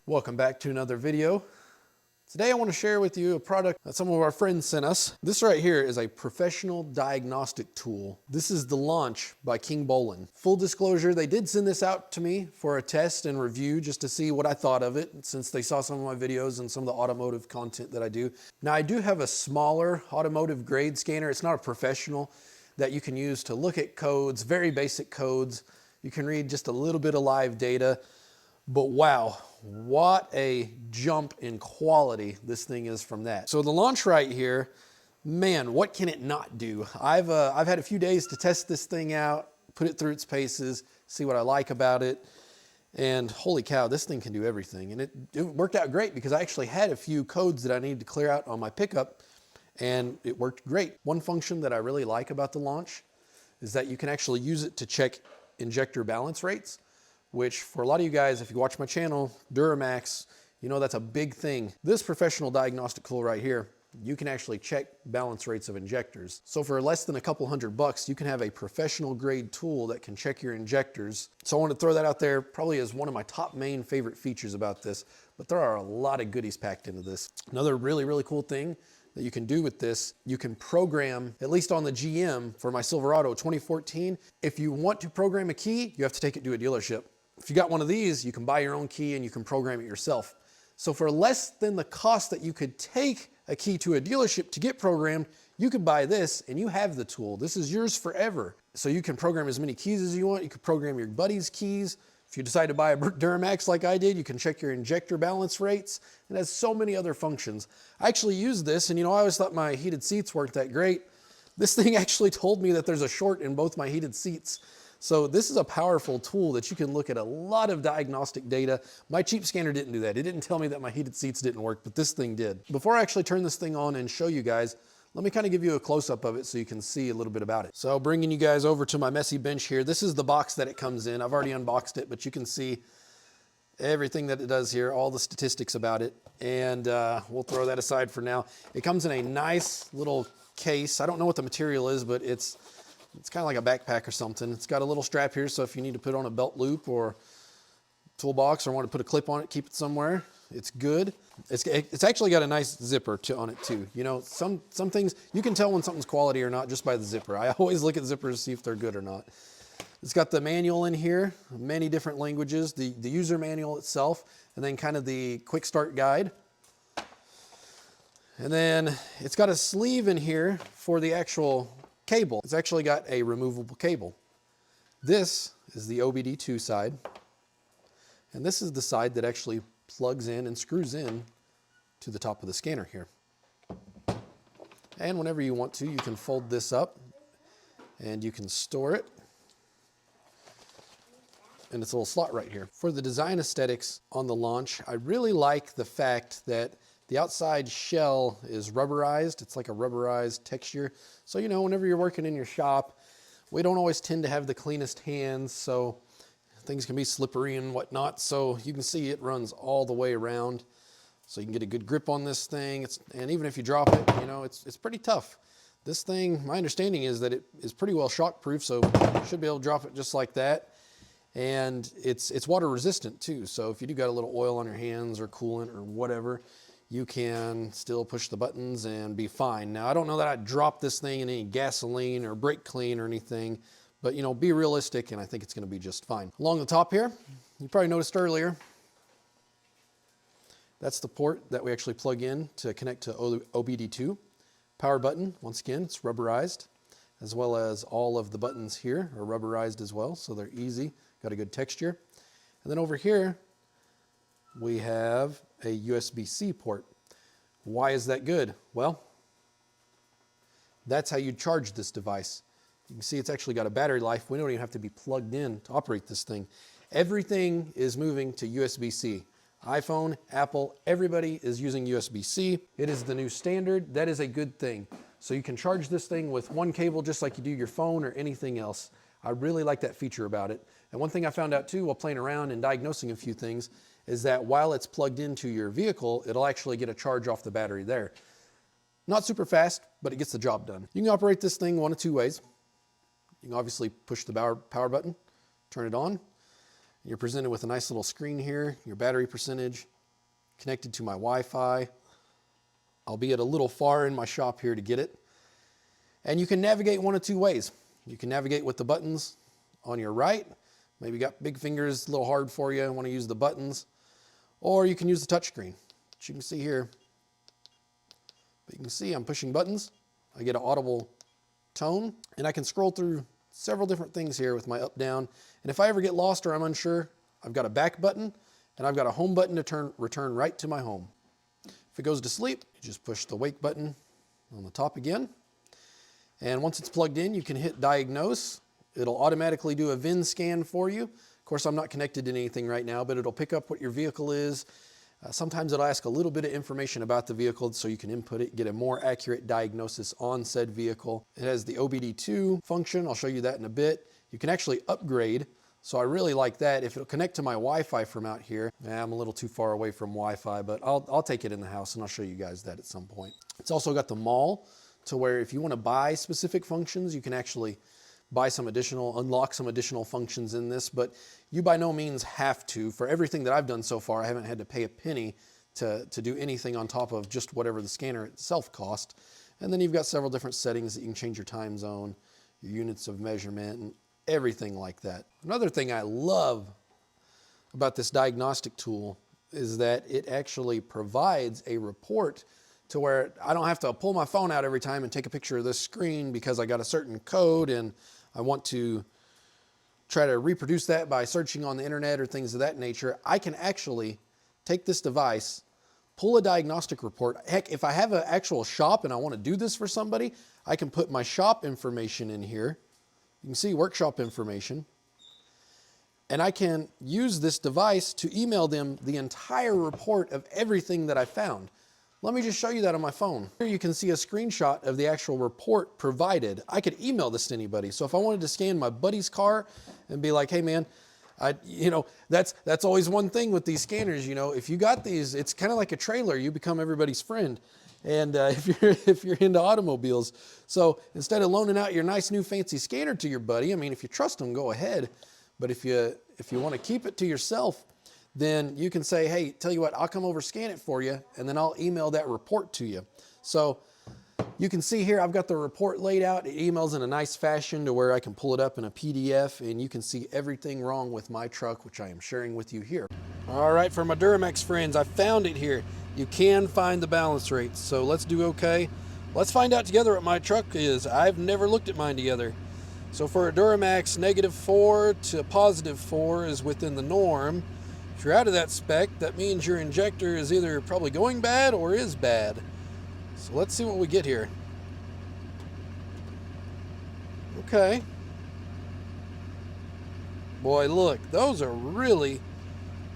Welcome back to another video. Today I want to share with you a product that some of our friends sent us. This right here is a professional diagnostic tool. This is the Launch by King Bolin. Full disclosure, they did send this out to me for a test and review just to see what I thought of it, since they saw some of my videos and some of the automotive content that I do. Now I do have a smaller automotive grade scanner. It's not a professional that you can use to look at codes, very basic codes. You can read just a little bit of live data. But wow, what a jump in quality this thing is from that. So the Launch right here, man, what can it not do? I've had a few days to test this thing out, put it through its paces, see what I like about it. And holy cow, this thing can do everything. And it worked out great because I actually had a few codes that I needed to clear out on my pickup, and it worked great. One function that I really like about the Launch is that you can actually use it to check injector balance rates, which for a lot of you guys, if you watch my channel, Duramax, you know that's a big thing. This professional diagnostic tool right here, you can actually check balance rates of injectors. So for less than a couple $100, you can have a professional grade tool that can check your injectors. So I want to throw that out there probably as one of my top main favorite features about this, but there are a lot of goodies packed into this. Another really cool thing that you can do with this, you can program, at least on the GM for my Silverado 2014, if you want to program a key, you have to take it to a dealership. If you got one of these, you can buy your own key and you can program it yourself. So for less than the cost that you could take a key to a dealership to get programmed, you could buy this and you have the tool. This is yours forever. So you can program as many keys as you want. You can program your buddy's keys. If you decide to buy a Duramax like I did, you can check your injector balance rates. It has so many other functions. I actually use this, and I always thought my heated seats weren't that great. This thing actually told me that there's a short in both my heated seats. So this is a powerful tool that you can look at a lot of diagnostic data. My cheap scanner didn't do that. It didn't tell me that my heated seats didn't work, but this thing did. Before I actually turn this thing on and show you guys, let me kind of give you a close-up of it so you can see a little bit about it. So bringing you guys over to my messy bench here. This is the box that it comes in. I've already unboxed it, but you can see everything that it does here, all the statistics about it. And we'll throw that aside for now. It comes in a nice little case. I don't know what the material is, but it's kind of like a backpack or something. It's got a little strap here, so if you need to put on a belt loop or toolbox or want to put a clip on it, keep it somewhere, it's good. It's actually got a nice zipper on it too. You know, some things, you can tell when something's quality or not just by the zipper. I always look at zippers to see if they're good or not. It's got the manual in here, many different languages, the user manual itself, and then kind of the quick start guide. And then it's got a sleeve in here for the actual cable. It's actually got a removable cable. This is the OBD2 side, and this is the side that actually plugs in and screws in to the top of the scanner here. And whenever you want to, you can fold this up and you can store it in its little slot right here. For the design aesthetics on the Launch, I really like the fact that the outside shell is rubberized. It's like a rubberized texture. So, you know, whenever you're working in your shop, we don't always tend to have the cleanest hands, so things can be slippery and whatnot. So you can see it runs all the way around. So you can get a good grip on this thing. And even if you drop it, you know, it's pretty tough. This thing, my understanding is that it is pretty well shock-proof, so you should be able to drop it just like that. And it's water resistant too. So if you do got a little oil on your hands or coolant or whatever, you can still push the buttons and be fine. Now, I don't know that I'd drop this thing in any gasoline or brake clean or anything, but you know, be realistic, and I think it's gonna be just fine. Along the top here, you probably noticed earlier, that's the port that we actually plug in to connect to OBD2. Power button, once again, it's rubberized, as well as all of the buttons here are rubberized as well, so they're easy, got a good texture. And then over here, we have a USB-C port. Why is that good? Well, that's how you charge this device. You can see it's actually got a battery life. We don't even have to be plugged in to operate this thing. Everything is moving to USB-C. iPhone, Apple, everybody is using USB-C. It is the new standard. That is a good thing. So you can charge this thing with one cable just like you do your phone or anything else. I really like that feature about it. And one thing I found out too while playing around and diagnosing a few things is that while it's plugged into your vehicle, it'll actually get a charge off the battery there. Not super fast, but it gets the job done. You can operate this thing one of two ways. You can obviously push the power button, turn it on. You're presented with a nice little screen here, your battery percentage, connected to my Wi-Fi. I'll be at a little far in my shop here to get it. And you can navigate one of two ways. You can navigate with the buttons on your right. Maybe you got big fingers, a little hard for you, and want to use the buttons. Or you can use the touchscreen, which you can see here. But you can see I'm pushing buttons. I get an audible tone, and I can scroll through several different things here with my up, down. And if I ever get lost or I'm unsure, I've got a back button, and I've got a home button to return right to my home. If it goes to sleep, you just push the wake button on the top again. And once it's plugged in, you can hit diagnose. It'll automatically do a VIN scan for you. Of course, I'm not connected to anything right now, but it'll pick up what your vehicle is. Sometimes it'll ask a little bit of information about the vehicle so you can input it, get a more accurate diagnosis on said vehicle. It has the OBD2 function. I'll show you that in a bit. You can actually upgrade. So I really like that. If it'll connect to my Wi-Fi from out here, I'm a little too far away from Wi-Fi, but I'll take it in the house and I'll show you guys that at some point. It's also got the mall to where if you want to buy specific functions, you can actually buy some additional, unlock some additional functions in this, but you by no means have to. For everything that I've done so far, I haven't had to pay a penny to do anything on top of just whatever the scanner itself cost. And then you've got several different settings that you can change your time zone, your units of measurement, and everything like that. Another thing I love about this diagnostic tool is that it actually provides a report to where I don't have to pull my phone out every time and take a picture of this screen because I got a certain code and I want to try to reproduce that by searching on the internet or things of that nature. I can actually take this device, pull a diagnostic report. Heck, if I have an actual shop and I want to do this for somebody, I can put my shop information in here. You can see workshop information. And I can use this device to email them the entire report of everything that I found. Let me just show you that on my phone. Here you can see a screenshot of the actual report provided. I could email this to anybody. So if I wanted to scan my buddy's car and be like, hey man, that's always one thing with these scanners, if you got these, it's kind of like a trailer. You become everybody's friend. And if you're into automobiles. So instead of loaning out your nice new fancy scanner to your buddy, if you trust them, go ahead. But if you want to keep it to yourself, then you can say, hey, tell you what, I'll come over, scan it for you, and then I'll email that report to you. So you can see here, I've got the report laid out. It emails in a nice fashion to where I can pull it up in a PDF, and you can see everything wrong with my truck, which I am sharing with you here. All right, for my Duramax friends, I found it here. You can find the balance rates, so let's do okay. Let's find out together what my truck is. I've never looked at mine together. So for a Duramax, -4 to +4 is within the norm. If you're out of that spec, that means your injector is either probably going bad or is bad. So let's see what we get here. Okay. Boy, look, those are really,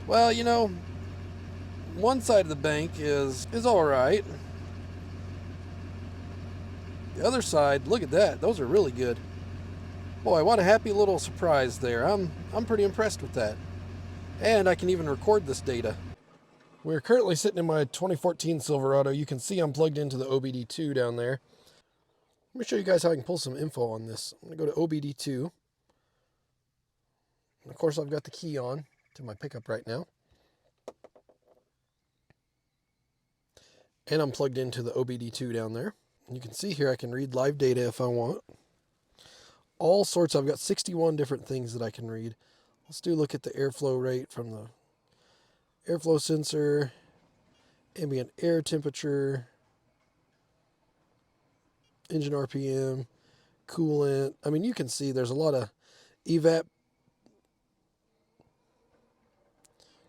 well, one side of the bank is all right. The other side, look at that. Those are really good. Boy, what a happy little surprise there. I'm pretty impressed with that. And I can even record this data. We're currently sitting in my 2014 Silverado. You can see I'm plugged into the OBD2 down there. Let me show you guys how I can pull some info on this. I'm going to go to OBD2. And of course, I've got the key on to my pickup right now. And I'm plugged into the OBD2 down there. You can see here I can read live data if I want. All sorts. I've got 61 different things that I can read. Let's do a look at the airflow rate from the airflow sensor, ambient air temperature, engine RPM, coolant. You can see there's a lot of evap,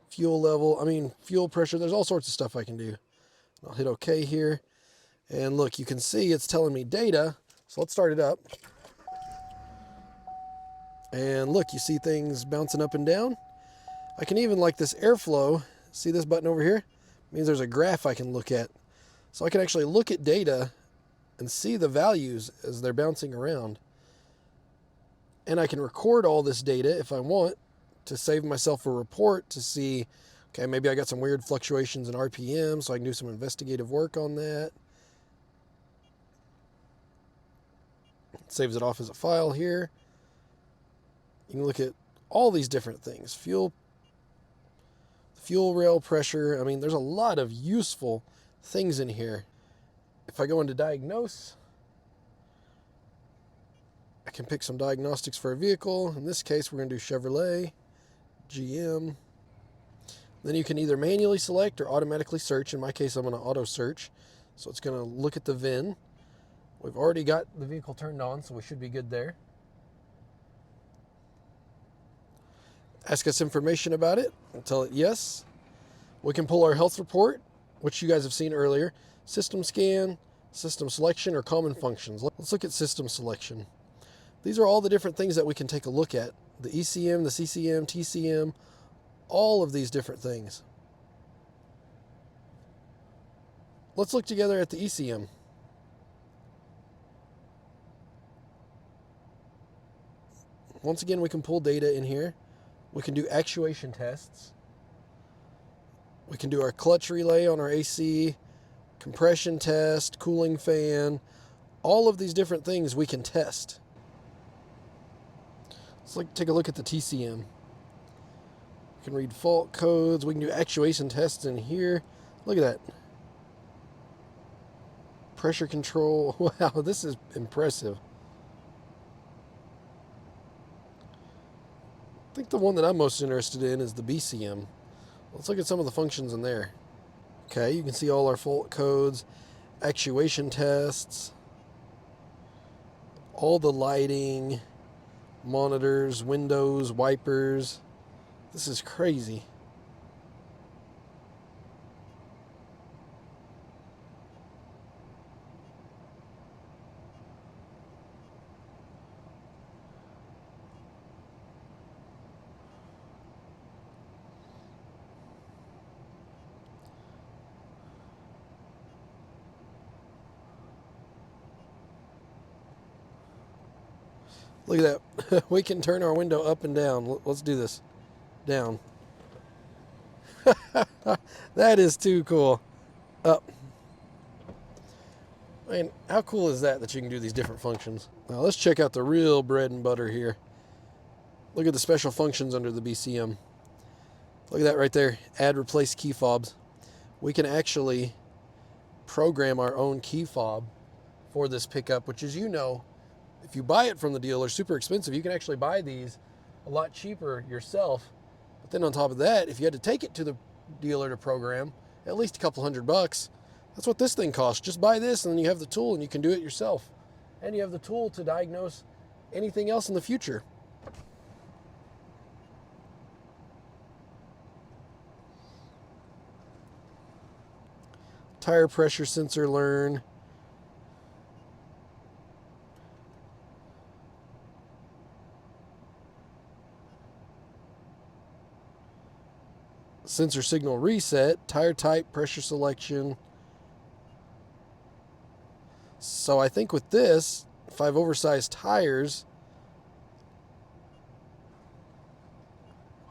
fuel level, fuel pressure. There's all sorts of stuff I can do. I'll hit OK here. And look, you can see it's telling me data. So let's start it up. And look, you see things bouncing up and down. I can even, like this airflow, see this button over here? It means there's a graph I can look at. So I can actually look at data and see the values as they're bouncing around. And I can record all this data if I want to save myself a report to see, okay, maybe I got some weird fluctuations in RPM, so I can do some investigative work on that. It saves it off as a file here. You can look at all these different things. Fuel fuel rail pressure. I mean, there's a lot of useful things in here. If I go into diagnose, I can pick some diagnostics for a vehicle. In this case, we're going to do Chevrolet, GM. Then you can either manually select or automatically search. In my case, I'm going to auto search. So it's going to look at the VIN. We've already got the vehicle turned on, so we should be good there. Ask us information about it. I'll tell it yes. We can pull our health report, which you guys have seen earlier. System scan, system selection, or common functions. Let's look at system selection. These are all the different things that we can take a look at. The ECM, the CCM, TCM, all of these different things. Let's look together at the ECM. Once again, we can pull data in here. We can do actuation tests. We can do our clutch relay on our AC, compression test, cooling fan, all of these different things we can test. Let's take a look at the TCM. We can read fault codes. We can do actuation tests in here. Look at that. Pressure control. Wow, this is impressive. I think the one that I'm most interested in is the BCM. Let's look at some of the functions in there. Okay, you can see all our fault codes, actuation tests, all the lighting, monitors, windows, wipers. This is crazy. Look at that. We can turn our window up and down. Let's do this. Down. That is too cool. Up. Man, how cool is that you can do these different functions? Now let's check out the real bread and butter here. Look at the special functions under the BCM. Look at that right there. Add, replace key fobs. We can actually program our own key fob for this pickup, which, as you know, if you buy it from the dealer, super expensive. You can actually buy these a lot cheaper yourself. But then on top of that, if you had to take it to the dealer to program, at least a couple $100. That's what this thing costs. Just buy this and then you have the tool and you can do it yourself. And you have the tool to diagnose anything else in the future. Tire pressure sensor learn. Sensor signal reset, tire type, pressure selection. So I think with this, if I have oversized tires,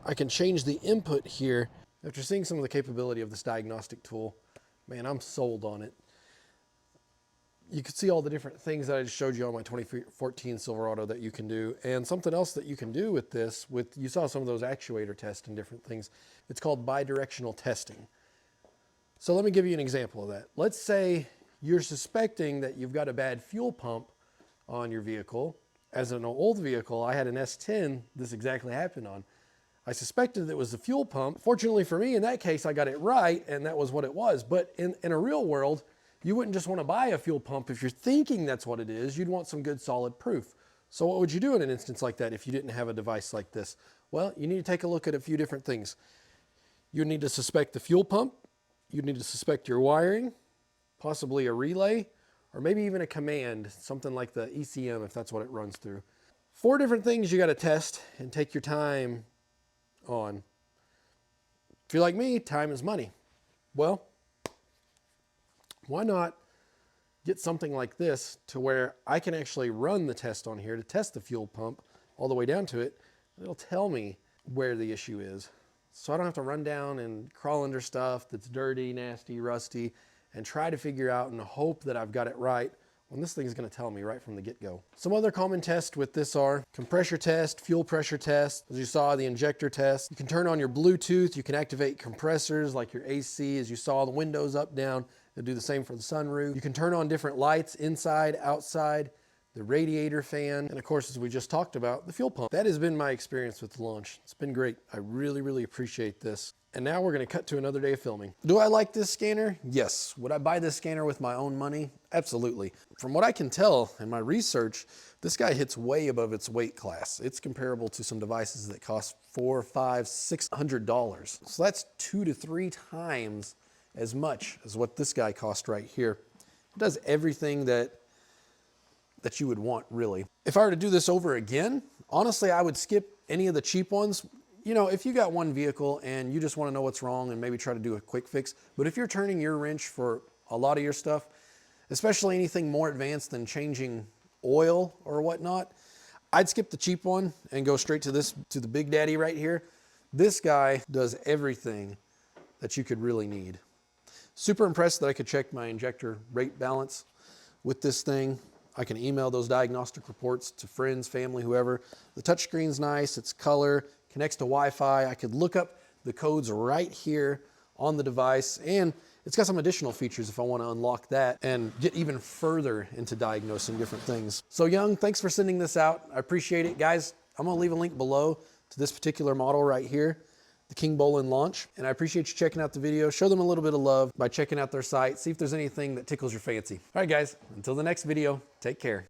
I can change the input here. After seeing some of the capability of this diagnostic tool, man, I'm sold on it. You can see all the different things that I just showed you on my 2014 Silverado that you can do. And something else that you can do with this, you saw some of those actuator tests and different things. It's called bidirectional testing. So let me give you an example of that. Let's say you're suspecting that you've got a bad fuel pump on your vehicle. As an old vehicle, I had an S10 this exactly happened on. I suspected it was the fuel pump. Fortunately for me, in that case, I got it right, and that was what it was. But in a real world, you wouldn't just want to buy a fuel pump if you're thinking that's what it is. You'd want some good solid proof. So what would you do in an instance like that if you didn't have a device like this? Well, you need to take a look at a few different things. You need to suspect the fuel pump. You need to suspect your wiring, possibly a relay, or maybe even a command, something like the ECM if that's what it runs through. 4 different things you got to test and take your time on. If you're like me, time is money. Well, why not get something like this to where I can actually run the test on here to test the fuel pump all the way down to it. It'll tell me where the issue is. So I don't have to run down and crawl under stuff that's dirty, nasty, rusty, and try to figure out and hope that I've got it right And this thing's gonna tell me right from the get-go. Some other common tests with this are compressor test, fuel pressure test, as you saw, the injector test. You can turn on your Bluetooth, you can activate compressors like your AC, as you saw, the windows up, down. It'll do the same for the sunroof. You can turn on different lights, inside, outside, the radiator fan, and of course, as we just talked about, the fuel pump. That has been my experience with the launch. It's been great. I really, really appreciate this. And now we're gonna cut to another day of filming. Do I like this scanner? Yes. Would I buy this scanner with my own money? Absolutely. From what I can tell in my research, this guy hits way above its weight class. It's comparable to some devices that cost $400, $500, $600. So that's 2 to 3 times as much as what this guy cost right here. It does everything that you would want, really. If I were to do this over again, honestly, I would skip any of the cheap ones. You know, if you got one vehicle and you just want to know what's wrong and maybe try to do a quick fix, but if you're turning your wrench for a lot of your stuff, especially anything more advanced than changing oil or whatnot, I'd skip the cheap one and go straight to the Big Daddy right here. This guy does everything that you could really need. Super impressed that I could check my injector rate balance with this thing. I can email those diagnostic reports to friends, family, whoever. The touchscreen's nice, it's color, connects to Wi-Fi. I could look up the codes right here on the device, and it's got some additional features if I want to unlock that and get even further into diagnosing different things. So Young, thanks for sending this out. I appreciate it. Guys, I'm gonna leave a link below to this particular model right here, the King Bolin launch, and I appreciate you checking out the video. Show them a little bit of love by checking out their site. See if there's anything that tickles your fancy. All right, guys, until the next video, take care.